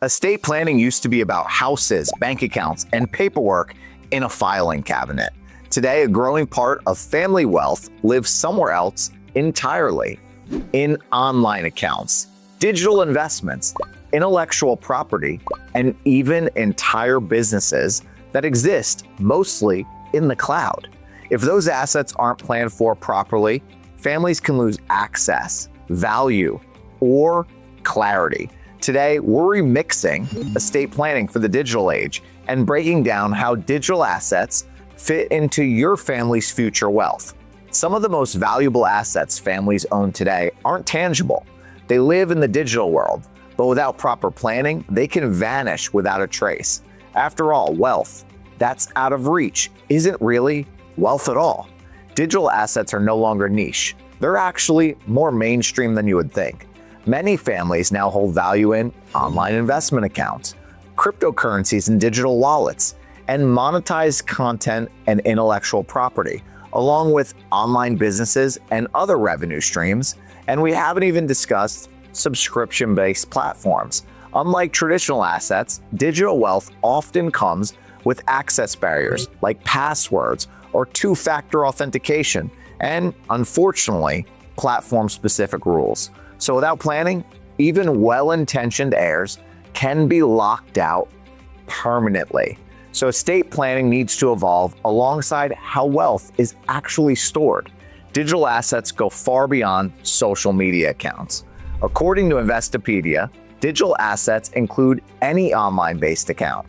Estate planning used to be about houses, bank accounts, and paperwork in a filing cabinet. Today, a growing part of family wealth lives somewhere else entirely, in online accounts, digital investments, intellectual property, and even entire businesses that exist mostly in the cloud. If those assets aren't planned for properly, families can lose access, value, or clarity. Today, we're remixing estate planning for the digital age and breaking down how digital assets fit into your family's future wealth. Some of the most valuable assets families own today aren't tangible. They live in the digital world, but without proper planning, they can vanish without a trace. After all, wealth that's out of reach isn't really wealth at all. Digital assets are no longer niche. They're actually more mainstream than you would think. Many families now hold value in online investment accounts, cryptocurrencies and digital wallets, and monetized content and intellectual property, along with online businesses and other revenue streams. And we haven't even discussed subscription-based platforms. Unlike traditional assets, digital wealth often comes with access barriers like passwords or two-factor authentication, and unfortunately, platform-specific rules. So without planning, even well-intentioned heirs can be locked out permanently. So estate planning needs to evolve alongside how wealth is actually stored. Digital assets go far beyond social media accounts. According to Investopedia, digital assets include any online-based account,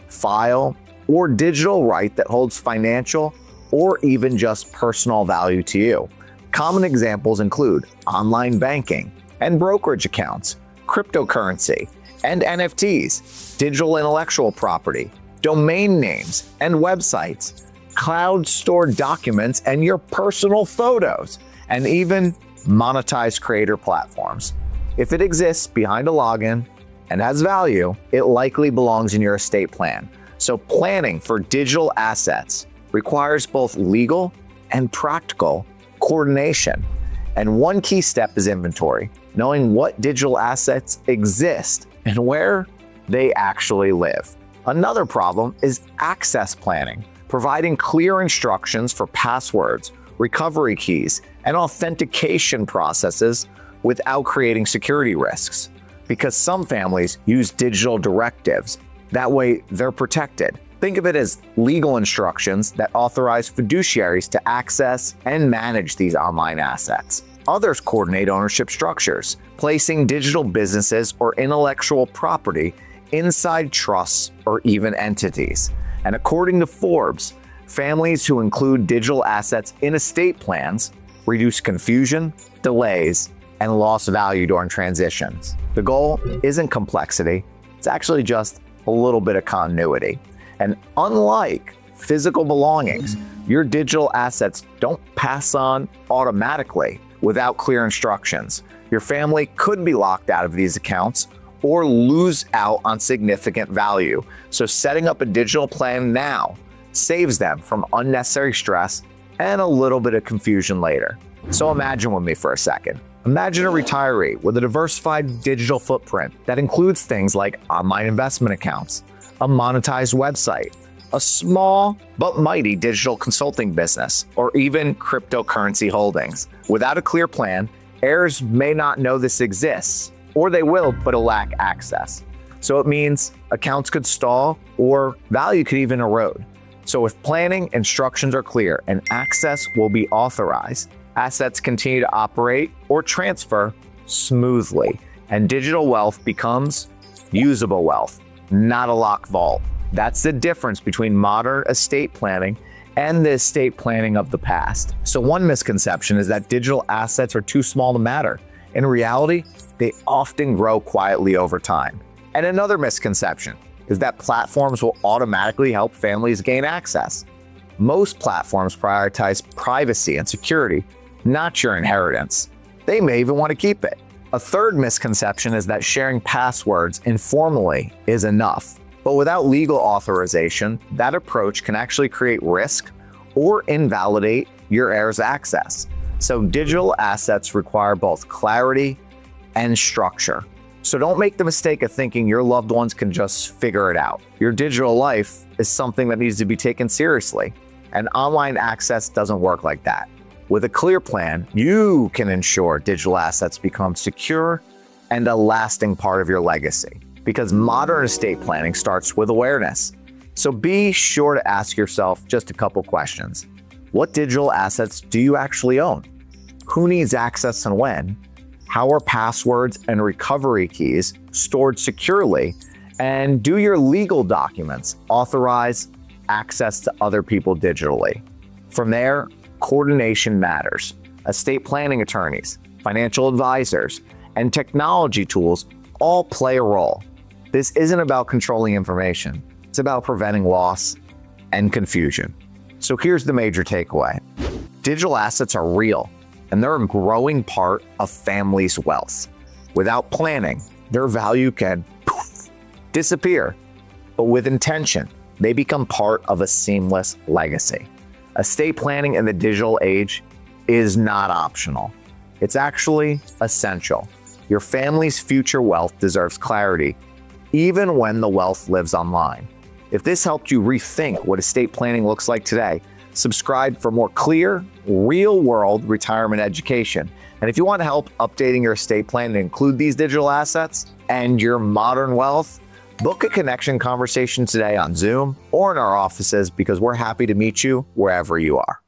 file, or digital right that holds financial or even just personal value to you. Common examples include online banking and brokerage accounts, cryptocurrency and NFTs, digital intellectual property, domain names and websites, cloud stored documents and your personal photos, and even monetized creator platforms. If it exists behind a login and has value, it likely belongs in your estate plan. So planning for digital assets requires both legal and practical coordination. And one key step is inventory, knowing what digital assets exist and where they actually live. Another problem is access planning, providing clear instructions for passwords, recovery keys, and authentication processes without creating security risks. Because some families use digital directives, that way they're protected. Think of it as legal instructions that authorize fiduciaries to access and manage these online assets. Others coordinate ownership structures, placing digital businesses or intellectual property inside trusts or even entities. And according to Forbes, families who include digital assets in estate plans reduce confusion, delays, and lost value during transitions. The goal isn't complexity, it's actually just a little bit of continuity. And unlike physical belongings, your digital assets don't pass on automatically without clear instructions. Your family could be locked out of these accounts or lose out on significant value. So setting up a digital plan now saves them from unnecessary stress and a little bit of confusion later. So imagine with me for a second. Imagine a retiree with a diversified digital footprint that includes things like online investment accounts, a monetized website, a small but mighty digital consulting business, or even cryptocurrency holdings. Without a clear plan, heirs may not know this exists, or they will, but will lack access. So it means accounts could stall or value could even erode. So if planning, instructions are clear and access will be authorized, assets continue to operate or transfer smoothly, and digital wealth becomes usable wealth, not a locked vault. That's the difference between modern estate planning and the estate planning of the past. So one misconception is that digital assets are too small to matter. In reality, they often grow quietly over time. And another misconception is that platforms will automatically help families gain access. Most platforms prioritize privacy and security, not your inheritance. They may even want to keep it. A third misconception is that sharing passwords informally is enough. But without legal authorization, that approach can actually create risk or invalidate your heirs' access. So digital assets require both clarity and structure. So don't make the mistake of thinking your loved ones can just figure it out. Your digital life is something that needs to be taken seriously, and online access doesn't work like that. With a clear plan, you can ensure digital assets become secure and a lasting part of your legacy, because modern estate planning starts with awareness. So be sure to ask yourself just a couple questions. What digital assets do you actually own? Who needs access and when? How are passwords and recovery keys stored securely? And do your legal documents authorize access to other people digitally? From there, coordination matters. Estate planning attorneys, financial advisors, and technology tools all play a role. This isn't about controlling information. It's about preventing loss and confusion. So here's the major takeaway. Digital assets are real, and they're a growing part of families' wealth. Without planning, their value can disappear. But with intention, they become part of a seamless legacy. Estate planning in the digital age is not optional. It's actually essential. Your family's future wealth deserves clarity, even when the wealth lives online. If this helped you rethink what estate planning looks like today, subscribe for more clear, real-world retirement education. And if you want help updating your estate plan to include these digital assets and your modern wealth, book a connection conversation today on Zoom or in our offices, because we're happy to meet you wherever you are.